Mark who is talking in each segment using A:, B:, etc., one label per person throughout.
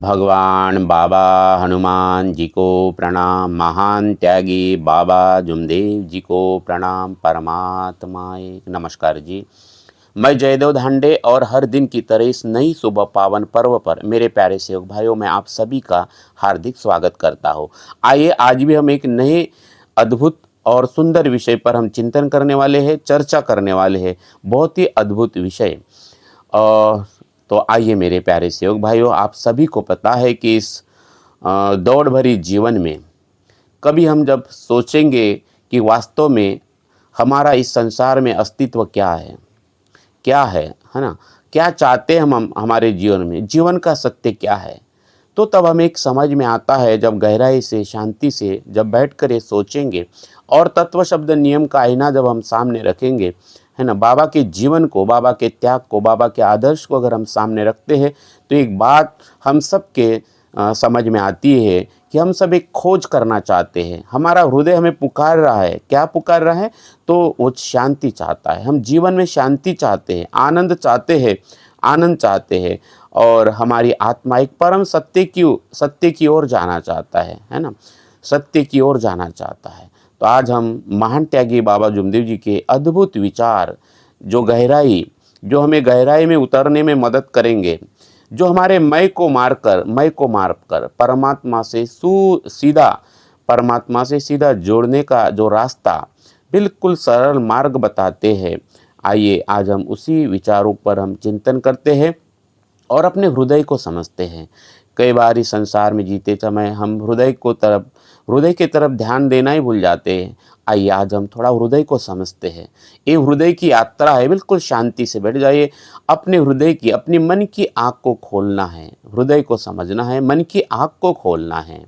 A: भगवान बाबा हनुमान जी को प्रणाम। महान त्यागी बाबा जुमदेव जी को प्रणाम। परमात्माए नमस्कार जी। मैं जयदेव धांडे और हर दिन की तरह इस नई सुबह पावन पर्व पर मेरे प्यारे सेवक भाइयों मैं आप सभी का हार्दिक स्वागत करता हूँ। आइए आज भी हम एक नए अद्भुत और सुंदर विषय पर हम चिंतन करने वाले हैं, चर्चा करने वाले हैं। बहुत ही अद्भुत विषय। और तो आइए मेरे प्यारे सेवक भाइयों, आप सभी को पता है कि इस दौड़ भरी जीवन में कभी हम जब सोचेंगे कि वास्तव में हमारा इस संसार में अस्तित्व क्या है ना, क्या चाहते हैं हम हमारे जीवन में, जीवन का सत्य क्या है, तो तब हमें एक समझ में आता है जब गहराई से शांति से जब बैठकर ये सोचेंगे और तत्व शब्द नियम का आईना जब हम सामने रखेंगे, है ना, बाबा के जीवन को, बाबा के त्याग को, बाबा के आदर्श को अगर हम सामने रखते हैं तो एक बात हम सब के समझ में आती है कि हम सब एक खोज करना चाहते हैं। हमारा हृदय हमें पुकार रहा है। क्या पुकार रहा है? तो वो शांति चाहता है। हम जीवन में शांति चाहते हैं, आनंद चाहते हैं और हमारी आत्मा एक परम सत्य की ओर जाना चाहता है ना, सत्य की ओर जाना चाहता है। तो आज हम महान त्यागी बाबा जुमदेव जी के अद्भुत विचार, जो हमें गहराई में उतरने में मदद करेंगे, जो हमारे मैं को मारकर परमात्मा से सीधा जोड़ने का जो रास्ता, बिल्कुल सरल मार्ग बताते हैं। आइए आज हम उसी विचारों पर हम चिंतन करते हैं और अपने हृदय को समझते हैं। कई बार इस संसार में जीते समय हम हृदय की तरफ ध्यान देना ही भूल जाते हैं। आइए आज हम थोड़ा हृदय को समझते हैं। ये हृदय की यात्रा है। बिल्कुल शांति से बैठ जाइए। अपने मन की आँख को खोलना है, हृदय को समझना है, मन की आँख को खोलना है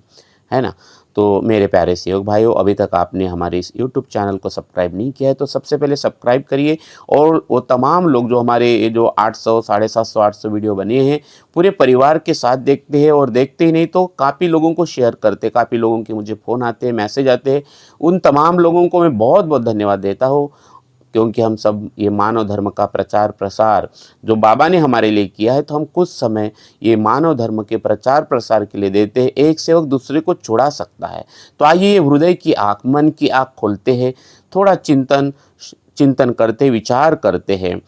A: ना। तो मेरे प्यारे सेवक भाइयों, अभी तक आपने हमारे इस YouTube चैनल को सब्सक्राइब नहीं किया है तो सबसे पहले सब्सक्राइब करिए। और वो तमाम लोग जो हमारे ये जो 800, 750, 800 वीडियो बने हैं, पूरे परिवार के साथ देखते हैं और देखते ही नहीं तो काफ़ी लोगों को शेयर करते। काफ़ी लोगों के मुझे फ़ोन आते हैं, मैसेज आते हैं। उन तमाम लोगों को मैं बहुत बहुत धन्यवाद देता हूँ, क्योंकि हम सब ये मानव धर्म का प्रचार प्रसार जो बाबा ने हमारे लिए किया है, तो हम कुछ समय ये मानव धर्म के प्रचार प्रसार के लिए देते हैं। एक सेवक दूसरे को छुड़ा सकता है। तो आइए हृदय की आँख, मन की आँख खोलते हैं, थोड़ा चिंतन करते, विचार करते हैं।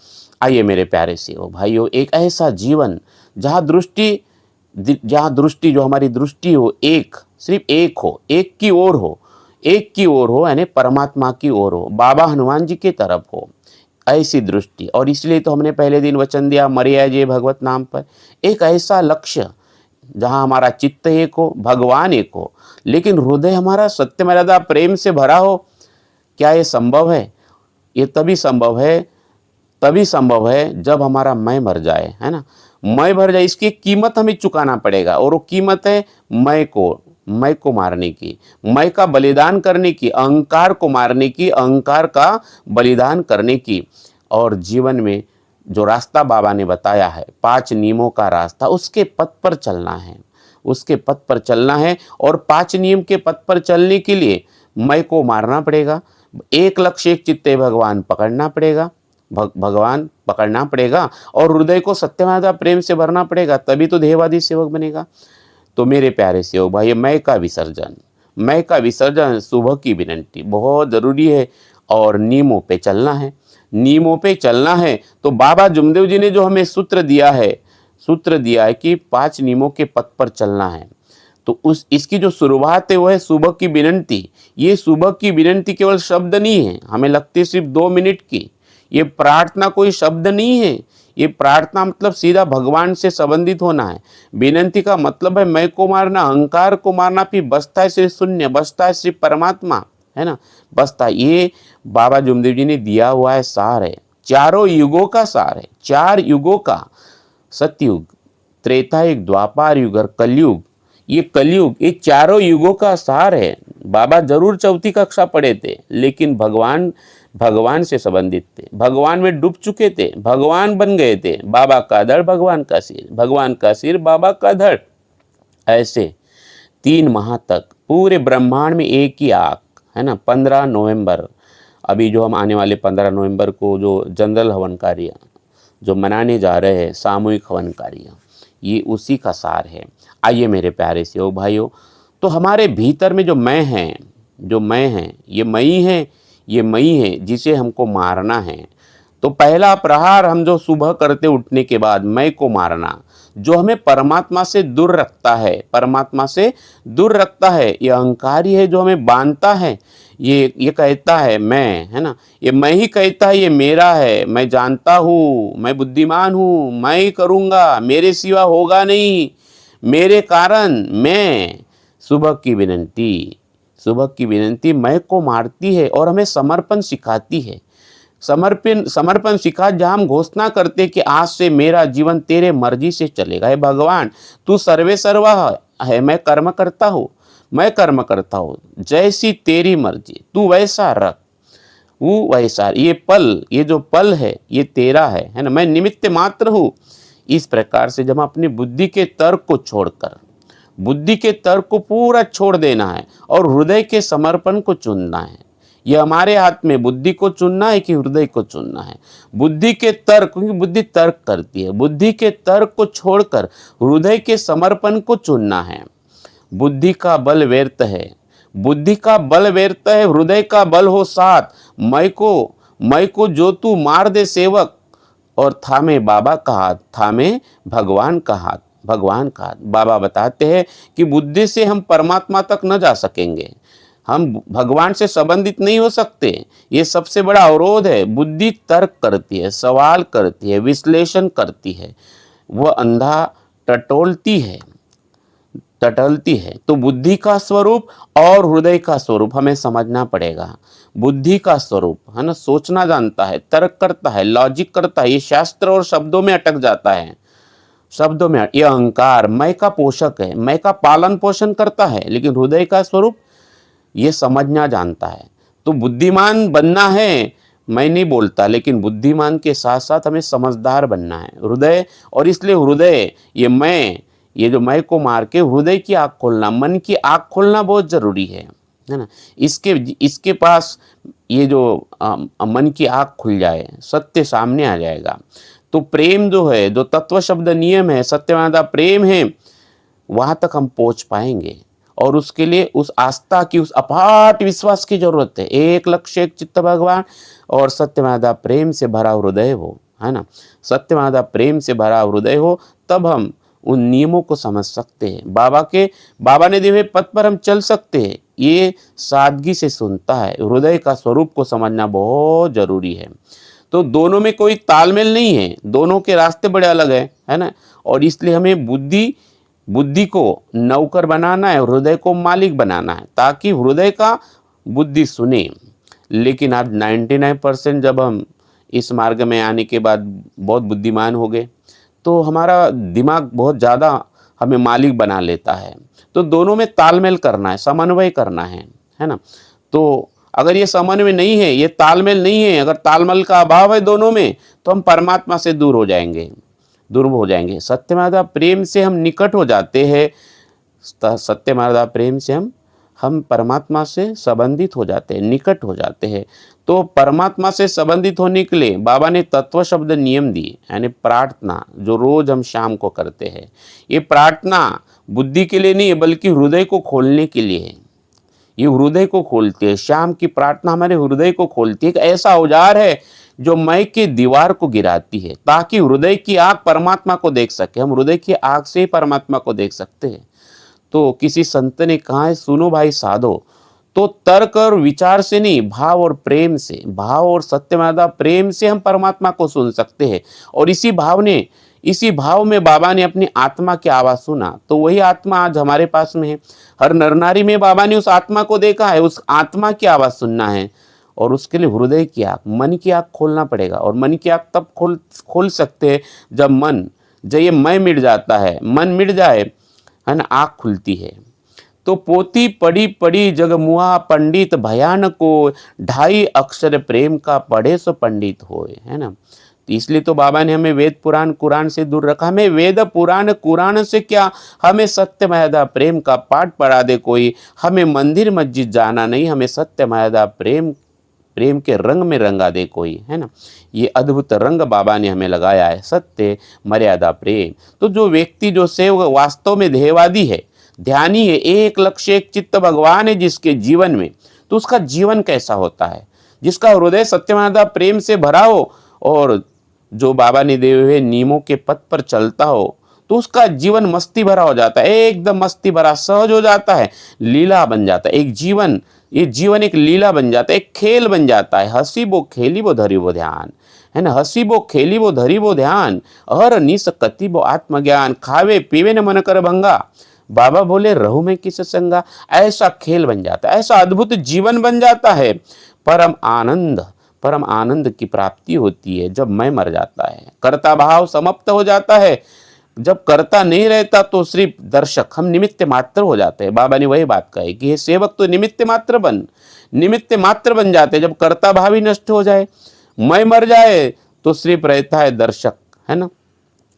A: आइए मेरे प्यारे सेवक भाइयों, एक ऐसा जीवन जहाँ दृष्टि जो हमारी दृष्टि हो, सिर्फ एक की ओर हो, यानी परमात्मा की ओर हो, बाबा हनुमान जी की तरफ हो, ऐसी दृष्टि। और इसलिए तो हमने पहले दिन वचन दिया, मर्या जे भगवत नाम पर। एक ऐसा लक्ष्य जहां हमारा चित्त एक हो, भगवान एक हो, लेकिन हृदय हमारा सत्य मर्यादा प्रेम से भरा हो। क्या ये संभव है? ये तभी संभव है जब हमारा मैं मर जाए, है ना। मैं मर जाए, इसकी कीमत हमें चुकाना पड़ेगा, और वो कीमत है मैं को मारने की, मैं का बलिदान करने की, अहंकार को मारने की, अहंकार का बलिदान करने की। और जीवन में जो रास्ता बाबा ने बताया है, 5 नियमों का रास्ता, उसके पथ पर चलना है। और 5 नियम के पथ पर चलने के लिए मैं को मारना पड़ेगा। एक लक्ष्य, एक चित्ते भगवान पकड़ना पड़ेगा और हृदय को सत्यवादा प्रेम से भरना पड़ेगा, तभी तो देहवादी सेवक बनेगा। तो मेरे प्यारे सेवक भाई, मैं का विसर्जन, सुबह की विनंती बहुत ज़रूरी है। और नियमों पे चलना है। तो बाबा जुमदेव जी ने जो हमें सूत्र दिया है कि 5 नियमों के पथ पर चलना है। तो इसकी जो शुरुआत है वो है सुबह की विनंती। ये सुबह की विनंती केवल शब्द नहीं है, हमें लगती है सिर्फ 2 मिनट की। ये प्रार्थना कोई शब्द नहीं है। ये प्रार्थना मतलब सीधा भगवान से संबंधित होना है। विनंती का मतलब है मैं को मारना, अहंकार को मारना, फिर बचता है सिर्फ शून्य, बचता है सिर्फ परमात्मा, है ना, बचता। ये बाबा जुमदेव जी ने दिया हुआ है सार है, चारों युगों का सार है। 4 युगों का, सतयुग, त्रेता युग, द्वापर युग और कलयुग। ये चारों युगों का सार है। बाबा जरूर 4वीं कक्षा पढ़े थे, लेकिन भगवान से संबंधित थे, भगवान में डूब चुके थे, भगवान बन गए थे। बाबा का धड़, भगवान का सिर, भगवान का सिर, बाबा का धड़। ऐसे 3 माह तक पूरे ब्रह्मांड में एक ही आँख, है ना। 15 नवंबर, अभी जो हम आने वाले 15 नवंबर को जो जनरल हवन कार्य जो मनाने जा रहे हैं, सामूहिक हवन कार्य, ये उसी का सार है। आइए मेरे प्यारे से भाइयों, तो हमारे भीतर में जो मैं है, जो मैं है, ये मई है, ये मई है जिसे हमको मारना है। तो पहला प्रहार हम जो सुबह करते उठने के बाद मैं को मारना, जो हमें परमात्मा से दूर रखता है, परमात्मा से दूर रखता है, ये अहंकारी है जो हमें बांधता है। ये कहता है मैं, है ना, ये मैं ही कहता है ये मेरा है, मैं जानता हूँ, मैं बुद्धिमान हूँ, मैं ही करूँगा, मेरे सिवा होगा नहीं, मेरे कारण मैं। सुबह की विनंती, सुबह की विनंती मैं को मारती है और हमें समर्पण सिखाती है। समर्पण समर्पण सिखा, जहाँ हम घोषणा करते कि आज से मेरा जीवन तेरे मर्जी से चलेगा। हे भगवान, तू सर्वे सर्वा है, मैं कर्म करता हूँ, मैं कर्म करता हूँ, जैसी तेरी मर्जी तू वैसा रख, वो वैसा। ये पल, ये जो पल है ये तेरा है ना, मैं निमित्त मात्र हूँ। इस प्रकार से जब अपनी बुद्धि के तर्क को छोड़कर, बुद्धि के तर्क को पूरा छोड़ देना है और हृदय के समर्पण को चुनना है। यह हमारे हाथ में, बुद्धि को चुनना है कि हृदय को चुनना है। बुद्धि के तर्क, क्योंकि बुद्धि तर्क करती है, बुद्धि के तर्क को छोड़कर हृदय के समर्पण को चुनना है। बुद्धि का बल व्यर्थ है, बुद्धि का बल व्यर्थ है, हृदय का बल हो साथ। मैं को जो तू मार दे सेवक, और थामे बाबा का हाथ, थामे भगवान का हाथ, भगवान का हाथ। बाबा बताते हैं कि बुद्धि से हम परमात्मा तक न जा सकेंगे, हम भगवान से संबंधित नहीं हो सकते। ये सबसे बड़ा अवरोध है। बुद्धि तर्क करती है, सवाल करती है, विश्लेषण करती है, वह अंधा टटोलती है, टटलती है। तो बुद्धि का स्वरूप और हृदय का स्वरूप हमें समझना पड़ेगा। बुद्धि का स्वरूप है ना, सोचना जानता है, तर्क करता है, लॉजिक करता है, ये शास्त्र और शब्दों में अटक जाता है, शब्दों में। ये अहंकार मैं का पोषक है, मैं का पालन पोषण करता है, लेकिन हृदय का स्वरूप ये समझना जानता है। तो बुद्धिमान बनना है, मैं नहीं बोलता, लेकिन बुद्धिमान के साथ साथ हमें समझदार बनना है, हृदय। और इसलिए हृदय, ये मैं, ये जो मैं को मार के हृदय की आँख खोलना, मन की आँख खोलना बहुत ज़रूरी है ना। इसके पास ये जो मन की आँख खुल जाए, सत्य सामने आ जाएगा। तो प्रेम जो है, जो तत्व शब्द नियम है, सत्यवादा प्रेम है, वहाँ तक हम पहुँच पाएंगे। और उसके लिए उस आस्था की, उस अपाट विश्वास की जरूरत है। एक लक्ष्य, एक चित्त भगवान, और सत्यवादा प्रेम से भरा हृदय हो, है ना, सत्यवादा प्रेम से भरा हृदय हो, तब हम उन नियमों को समझ सकते हैं। बाबा ने दिए हुए पथ पर हम चल सकते हैं। ये सादगी से सुनता है, हृदय का स्वरूप को समझना बहुत जरूरी है। तो दोनों में कोई तालमेल नहीं है, दोनों के रास्ते बड़े अलग है ना। और इसलिए हमें बुद्धि को नौकर बनाना है, हृदय को मालिक बनाना है, ताकि हृदय का बुद्धि सुने। लेकिन आज 99% जब हम इस मार्ग में आने के बाद बहुत बुद्धिमान हो गए, तो हमारा दिमाग बहुत ज़्यादा हमें मालिक बना लेता है। तो दोनों में तालमेल करना है, समन्वय करना है ना। तो अगर ये समन्वय नहीं है, ये तालमेल नहीं है, अगर तालमेल का अभाव है दोनों में, तो हम परमात्मा से दूर हो जाएंगे, दूर हो जाएंगे। सत्यमादा प्रेम से हम निकट हो जाते हैं, सत्यमादा प्रेम से हम परमात्मा से संबंधित हो जाते हैं, निकट हो जाते हैं। तो परमात्मा से संबंधित होने के लिए बाबा ने तत्व शब्द नियम दिए, यानी प्रार्थना, जो रोज हम शाम को करते हैं। ये प्रार्थना बुद्धि के लिए नहीं है, बल्कि हृदय को खोलने के लिए है। ये हृदय को खोलती है, शाम की प्रार्थना हमारे हृदय को खोलती है। एक ऐसा औजार है जो मैं के दीवार को गिराती है, ताकि हृदय की आँख परमात्मा को देख सके। हम हृदय की आँख से ही परमात्मा को देख सकते हैं। तो किसी संत ने कहा है, सुनो भाई साधो, तो तर्क और विचार से नहीं, भाव और प्रेम से, भाव और सत्यमादा प्रेम से हम परमात्मा को सुन सकते हैं। और इसी भाव में बाबा ने अपनी आत्मा की आवाज़ सुना, तो वही आत्मा आज हमारे पास में है। हर नर नारी में बाबा ने उस आत्मा को देखा है, उस आत्मा की आवाज़ सुनना है। और उसके लिए हृदय की आँख, मन की आँख खोलना पड़ेगा। और मन की आँख तब खोल सकते हैं जब ये मैं मिट जाता है, मन मिट जाए, है ना, आँख खुलती है। तो पोती पड़ी पड़ी जगमुआ पंडित भयानको, 2.5 अक्षर प्रेम का पढ़े सो पंडित होए, है ना। तो इसलिए तो बाबा ने हमें वेद पुराण कुरान से दूर रखा। हमें वेद पुराण कुरान से क्या, हमें सत्य मर्यादा प्रेम का पाठ पढ़ा दे कोई, हमें मंदिर मस्जिद जाना नहीं, हमें सत्य मर्यादा प्रेम प्रेम के रंग में रंगा दे कोई, है ना। ये अद्भुत रंग बाबा ने हमें लगाया है, सत्य, मर्यादा, प्रेम। तो जो व्यक्ति, जो सेवक वास्तव में ध्येयवादी है, ध्यानी है, एक लक्ष्य एक चित्त भगवान है जिसके जीवन में, तो उसका जीवन कैसा होता है? जिसका हृदय सत्य मर्यादा प्रेम से भरा हो और जो बाबा ने दिए हुए नियमों के पथ पर चलता हो, तो उसका जीवन मस्ती भरा हो जाता है, एकदम मस्ती भरा, सहज हो जाता है, लीला बन जाता है। एक जीवन, ये जीवन एक लीला बन जाता है, एक खेल बन जाता है। हसी बो खेली वो धरी वो ध्यान, है ना। हसी बो खेली वो धरी वो ध्यान, हर निस कति वो आत्मज्ञान, खावे पीवे न मन कर भंगा, बाबा बोले रहू में किस संगा। ऐसा खेल बन जाता है, ऐसा अद्भुत जीवन बन जाता है। परम आनंद, परम आनंद की प्राप्ति होती है जब मैं मर जाता है, कर्ता भाव समाप्त हो जाता है। जब कर्ता नहीं रहता तो सिर्फ दर्शक, हम निमित्त मात्र हो जाते हैं। बाबा ने वही बात कही कि ये सेवक तो निमित्त मात्र बन जाते हैं। जब कर्ता भाव ही नष्ट हो जाए, मैं मर जाए, तो सिर्फ रहता है दर्शक, है ना,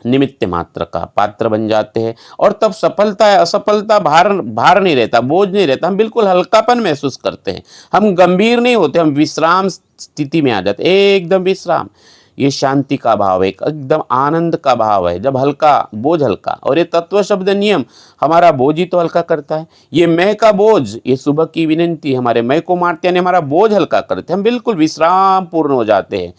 A: निमित्त मात्र का पात्र बन जाते हैं। और तब सफलता है असफलता भार नहीं रहता, बोझ नहीं रहता, हम बिल्कुल हल्कापन महसूस करते हैं। हम गंभीर नहीं होते, हम विश्राम स्थिति में आ जाते, एकदम विश्राम। ये शांति का भाव है, एकदम आनंद का भाव है, जब हल्का, बोझ हल्का। और ये तत्व शब्द नियम हमारा बोझ ही तो हल्का करता है। ये मैं का बोझ, ये सुबह की विनंती हमारे मैं को मारते हैं, हमारा बोझ हल्का करते हैं, हम बिल्कुल विश्राम पूर्ण हो जाते हैं।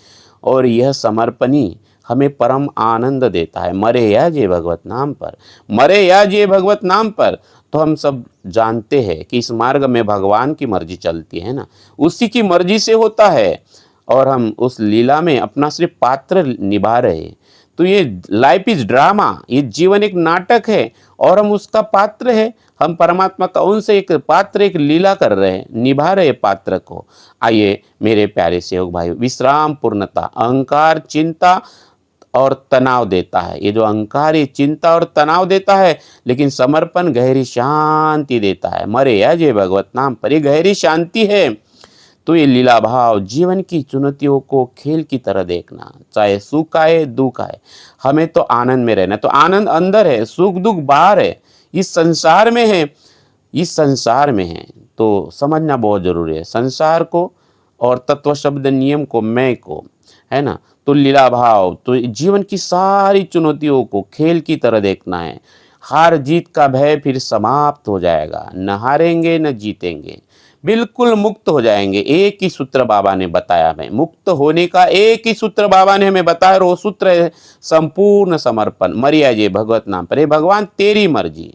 A: और यह समर्पणी हमें परम आनंद देता है। मरे या जे भगवत नाम पर, मरे या जे भगवत नाम पर। तो हम सब जानते हैं कि इस मार्ग में भगवान की मर्जी चलती है ना, उसी की मर्जी से होता है। और हम उस लीला में अपना सिर्फ पात्र निभा रहे हैं। तो ये लाइफ इज ड्रामा, ये जीवन एक नाटक है और हम उसका पात्र है। हम परमात्मा का उनसे एक पात्र, एक लीला कर रहे हैं, निभा रहे पात्र को। आइए मेरे प्यारे सेवक भाई, विश्राम पूर्णता, अहंकार चिंता और तनाव देता है। ये जो अहंकार, ये चिंता और तनाव देता है, लेकिन समर्पण गहरी शांति देता है। मरे या जे भगवत नाम पर, ये गहरी शांति है। तो ये लीला भाव, जीवन की चुनौतियों को खेल की तरह देखना, चाहे सुख आए दुख आए, हमें तो आनंद में रहना। तो आनंद अंदर है, सुख दुख बाहर है, इस संसार में है, इस संसार में है। तो समझना बहुत जरूरी है संसार को और तत्व शब्द नियम को, मैं को, है ना। तो लीला भाव, तो जीवन की सारी चुनौतियों को खेल की तरह देखना है। हार जीत का भय फिर समाप्त हो जाएगा, न हारेंगे न जीतेंगे, बिल्कुल मुक्त हो जाएंगे। एक ही सूत्र बाबा ने बताया हमें, मुक्त होने का एक ही सूत्र बाबा ने हमें बताया, और वो सूत्र है संपूर्ण समर्पण। मरिया जे भगवत नाम पर, भगवान तेरी मर्जी,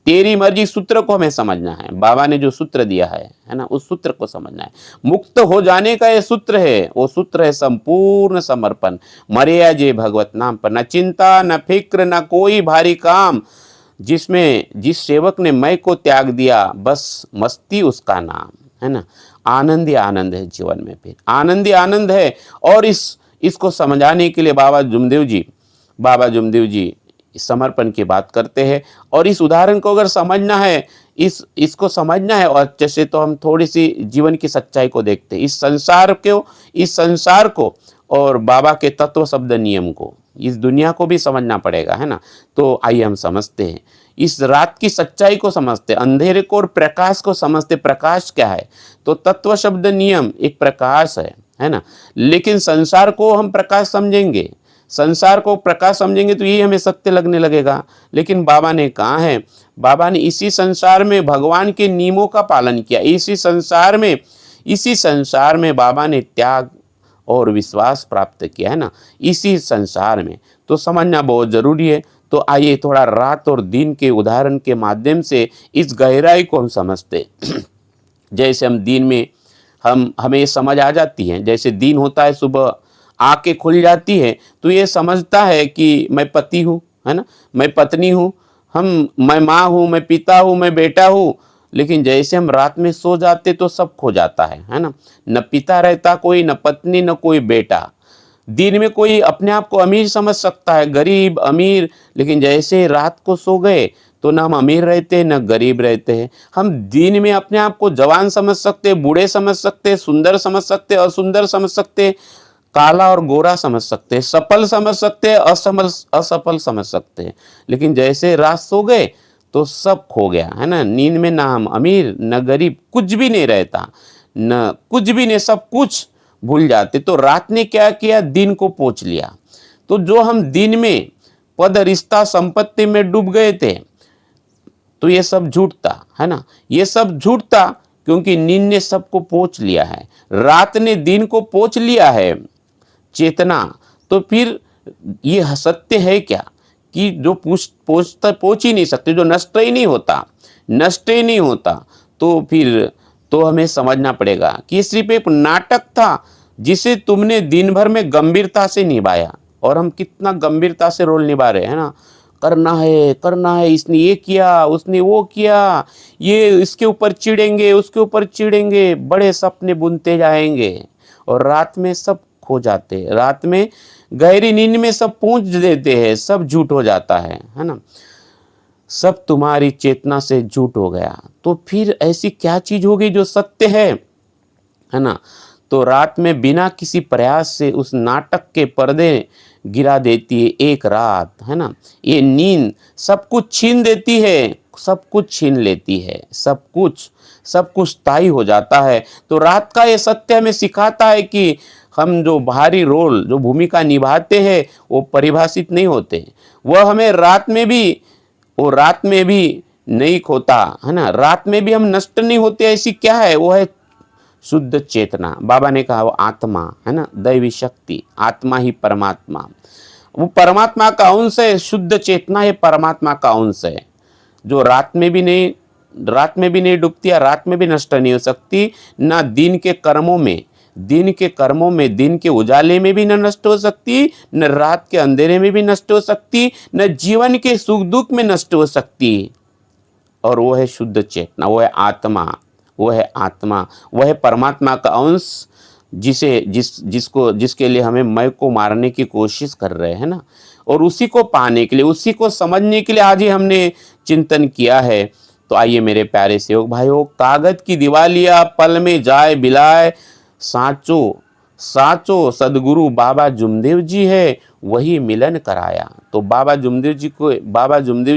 A: तेरी मर्जी सूत्र को हमें समझना है। बाबा ने जो सूत्र दिया है ना, उस सूत्र को समझना है। मुक्त हो जाने का ये सूत्र है, वो सूत्र है संपूर्ण समर्पण। मरिया जे भगवत नाम पर, न चिंता न फिक्र न कोई भारी काम, जिसमें जिस सेवक ने मैं को त्याग दिया, बस मस्ती उसका नाम, है ना। आनंद ही आनंद है जीवन में, फिर आनंद ही आनंद है। और इसको समझाने के लिए बाबा जुमदेव जी समर्पण की बात करते हैं। और इस उदाहरण को अगर समझना है, इसको समझना है और अच्छे से, तो हम थोड़ी सी जीवन की सच्चाई को देखते हैं, इस संसार को और बाबा के तत्व शब्द नियम को, इस दुनिया को भी समझना पड़ेगा, है ना। तो आइए हम समझते हैं, इस रात की सच्चाई को समझते, अंधेरे को और प्रकाश को समझते। प्रकाश क्या है? तो तत्व शब्द नियम एक प्रकाश है ना। लेकिन संसार को हम प्रकाश समझेंगे, संसार को प्रकाश समझेंगे तो यही हमें सत्य लगने लगेगा। लेकिन बाबा ने कहा है, बाबा ने इसी संसार में भगवान के नियमों का पालन किया। इसी संसार में बाबा ने त्याग और विश्वास प्राप्त किया, है ना, इसी संसार में। तो समझना बहुत जरूरी है। तो आइए थोड़ा रात और दिन के उदाहरण के माध्यम से इस गहराई को हम समझते। जैसे हम दिन में हमें समझ आ जाती है, जैसे दिन होता है, सुबह आंखें खुल जाती है तो ये समझता है कि मैं पति हूँ, है ना, मैं पत्नी हूँ, मैं माँ हूँ, मैं पिता हूँ, मैं बेटा हूँ। लेकिन जैसे हम रात में सो जाते तो सब खो जाता है ना। न पिता रहता कोई, न पत्नी, न कोई बेटा। दिन में कोई अपने आप को अमीर समझ सकता है, गरीब अमीर, लेकिन जैसे रात को सो गए तो न हम अमीर रहते हैं न गरीब रहते हैं। हम दिन में अपने आप को जवान समझ सकते, बूढ़े समझ सकते, सुंदर समझ सकते, असुंदर समझ सकते, काला और गोरा समझ सकते, सफल समझ सकते, असफल समझ सकते। लेकिन जैसे रात सो गए तो सब खो गया, है ना। नींद में ना हम अमीर न गरीब, कुछ भी नहीं रहता, न कुछ भी नहीं, सब कुछ भूल जाते। तो रात ने क्या किया, दिन को पोंछ लिया। तो जो हम दिन में पद रिश्ता संपत्ति में डूब गए थे, तो ये सब झूठ था, है ना, ये सब झूठ था, क्योंकि नींद ने सबको पोंछ लिया है, रात ने दिन को पोंछ लिया है, चेतना। तो फिर ये सत्य है क्या कि जो पोंछ ही नहीं सकते, जो नष्ट ही नहीं होता, नष्ट ही नहीं होता, तो फिर तो हमें समझना पड़ेगा कि ये सिर्फ एक नाटक था जिसे तुमने दिन भर में गंभीरता से निभाया। और हम कितना गंभीरता से रोल निभा रहे हैं ना, करना है, इसने ये किया, उसने वो किया, ये इसके ऊपर चिढ़ेंगे, उसके ऊपर चिढ़ेंगे, बड़े सपने बुनते जाएंगे और रात में सब खो जाते हैं, रात में गहरी नींद में सब पहुंच देते हैं, सब झूठ हो जाता है ना, सब तुम्हारी चेतना से झूठ हो गया। तो फिर ऐसी क्या चीज होगी जो सत्य है ना। तो रात में बिना किसी प्रयास से उस नाटक के पर्दे गिरा देती है एक रात, है ना। ये नींद सब कुछ छीन देती है, सब कुछ छीन लेती है, सब कुछ स्थायी हो जाता है। तो रात का ये सत्य हमें सिखाता है कि हम जो बाहरी रोल, जो भूमिका निभाते हैं, वो परिभाषित नहीं होते, वह हमें रात में भी नहीं खोता, है ना। रात में भी हम नष्ट नहीं होते। ऐसी क्या है, वो है शुद्ध चेतना। बाबा ने कहा वो आत्मा, है ना, दैवी शक्ति, आत्मा ही परमात्मा, वो परमात्मा का अंश है। शुद्ध चेतना ये परमात्मा का अंश है, जो रात में भी नहीं डूबती है, रात में भी नष्ट नहीं हो सकती, ना दिन के कर्मों में, दिन के उजाले में भी न नष्ट हो सकती, न रात के अंधेरे में भी नष्ट हो सकती, न जीवन के सुख दुख में नष्ट हो सकती। और वो है शुद्ध चेतना, वो है आत्मा, वह है परमात्मा का अंश, जिसके लिए हमें मैं को मारने की कोशिश कर रहे हैं ना। और उसी को पाने के लिए, उसी को समझने के लिए आज ही हमने चिंतन किया है। तो आइए मेरे प्यारे सेवक भाइयों, कागज की दिवालिया पल में जाए बिलाए, साचो सदगुरु बाबा जुमदेव जी है, वही मिलन कराया। तो बाबा जुमदेव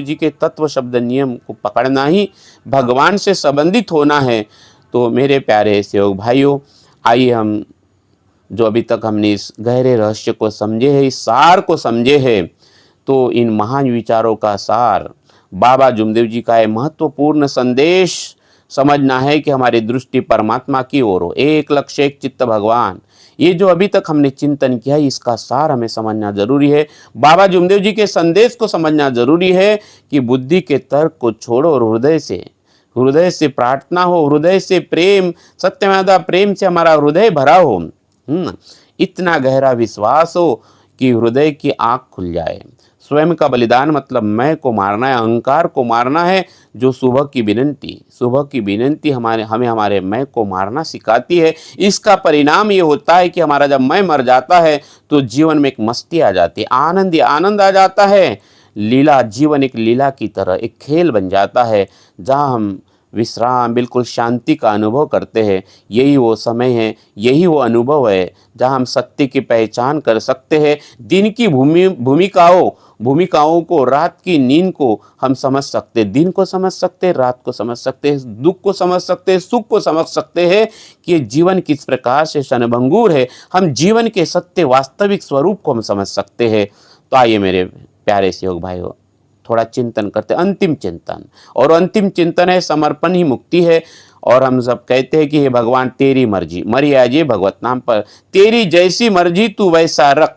A: जी के तत्व शब्द नियम को पकड़ना ही भगवान से संबंधित होना है। तो मेरे प्यारे सेवक भाइयों, आइए हम जो अभी तक हमने इस गहरे रहस्य को समझे हैं, इस सार को समझे हैं, तो इन महान विचारों का सार बाबा जुमदेव जी का महत्वपूर्ण संदेश समझना है कि हमारी दृष्टि परमात्मा की ओर हो, एक लक्ष्य एक चित्त भगवान। ये जो अभी तक हमने चिंतन किया है, इसका सार हमें समझना जरूरी है। बाबा जुमदेव जी के संदेश को समझना जरूरी है कि बुद्धि के तर्क को छोड़ो और हृदय से प्रार्थना हो, हृदय से प्रेम, सत्यमेव प्रेम से हमारा हृदय भरा हो, इतना गहरा विश्वास हो कि हृदय की आँख खुल जाए। स्वयं का बलिदान मतलब मैं को मारना है, अहंकार को मारना है। जो सुबह की विनंती हमें हमारे मैं को मारना सिखाती है। इसका परिणाम ये होता है कि हमारा जब मैं मर जाता है तो जीवन में एक मस्ती आ जाती है, आनंद आ जाता है। लीला, जीवन एक लीला की तरह एक खेल बन जाता है, जहाँ हम विश्राम, बिल्कुल शांति का अनुभव करते हैं। यही वो समय है, यही वो अनुभव है जहाँ हम सत्य की पहचान कर सकते हैं। दिन की भूमिकाओं को, रात की नींद को हम समझ सकते हैं, दिन को समझ सकते हैं, रात को समझ सकते हैं, दुख को समझ सकते हैं, सुख को समझ सकते हैं कि जीवन किस प्रकार से क्षणभंगुर है। हम जीवन के सत्य वास्तविक स्वरूप को हम समझ सकते हैं। तो आइए मेरे प्यारे सेवक भाइयों, थोड़ा चिंतन करते, अंतिम चिंतन। और अंतिम चिंतन है समर्पण ही मुक्ति है। और हम सब कहते हैं कि हे भगवान तेरी मर्जी, मरी आजे भगवत नाम पर, तेरी जैसी मर्जी तू वैसा रख।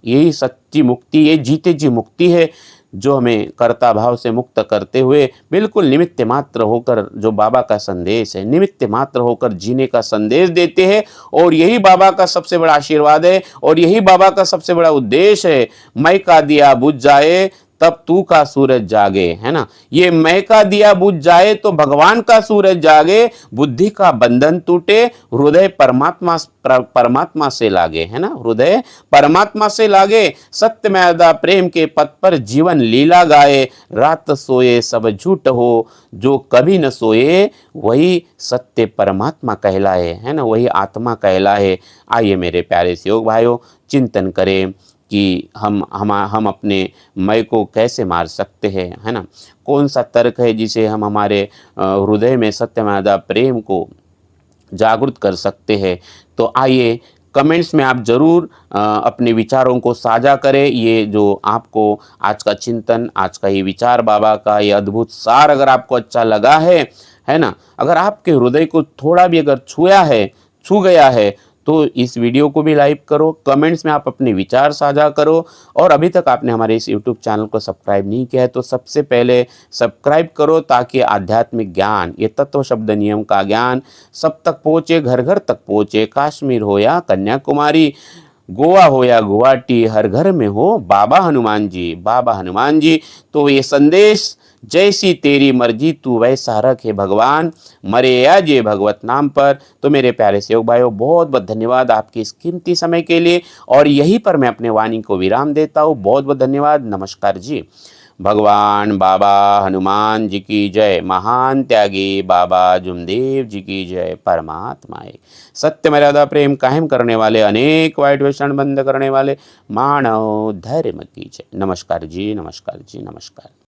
A: यही सच्ची मुक्ति, ये जीते जी मुक्ति है, जो हमें कर्ता भाव से मुक्त करते हुए बिल्कुल निमित्त मात्र होकर, जो बाबा का संदेश है, निमित्त मात्र होकर जीने का संदेश देते हैं। और यही बाबा का सबसे बड़ा आशीर्वाद है, और यही बाबा का सबसे बड़ा उद्देश्य है। मैं का दिया बुझ जाए तब तू का सूरज जागे, है ना। ये मैं का दिया बुझ जाए तो भगवान का सूरज जागे, बुद्धि का बंधन टूटे, हृदय परमात्मा से लागे, है ना, हृदय परमात्मा से लागे। सत्यमेव प्रेम के पथ पर जीवन लीला गाए, रात सोए सब झूठ हो, जो कभी न सोए वही सत्य परमात्मा कहलाए, है ना, वही आत्मा कहलाए। आइए मेरे प्यारे सेवक भाइयों, चिंतन करें कि हम अपने मैं को कैसे मार सकते हैं, है ना। कौन सा तर्क है जिसे हम हमारे हृदय में सत्यमेव प्रेम को जागरूक कर सकते हैं। तो आइए कमेंट्स में आप ज़रूर अपने विचारों को साझा करें। ये जो आपको आज का चिंतन, आज का ये विचार बाबा का ये अद्भुत सार अगर आपको अच्छा लगा है ना? अगर आपके हृदय को थोड़ा भी अगर छू गया है, तो इस वीडियो को भी लाइक करो, कमेंट्स में आप अपने विचार साझा करो और अभी तक आपने हमारे इस यूट्यूब चैनल को सब्सक्राइब नहीं किया है तो सबसे पहले सब्सक्राइब करो, ताकि आध्यात्मिक ज्ञान, ये तत्व शब्द नियम का ज्ञान सब तक पहुँचे, घर घर तक पहुँचे। कश्मीर हो या कन्याकुमारी, गोवा हो या गुवाहाटी, हर घर में हो बाबा हनुमान जी, बाबा हनुमान जी। तो ये संदेश, जैसी तेरी मर्जी तू वैसा रख हे भगवान, मरे या जे भगवत नाम पर। तो मेरे प्यारे सेवक भाइयों, बहुत बहुत धन्यवाद आपके इस कीमती समय के लिए और यहीं पर मैं अपने वाणी को विराम देता हूँ। बहुत बहुत धन्यवाद। नमस्कार जी। भगवान बाबा हनुमान जी की जय। महान त्यागी बाबा जुमदेव जी की जय। परमात्माए सत्य मर्यादा प्रेम कायम करने वाले, अनेक वाइट व्यसन बंद करने वाले मानव धर्म की जय। नमस्कार जी, नमस्कार जी, नमस्कार।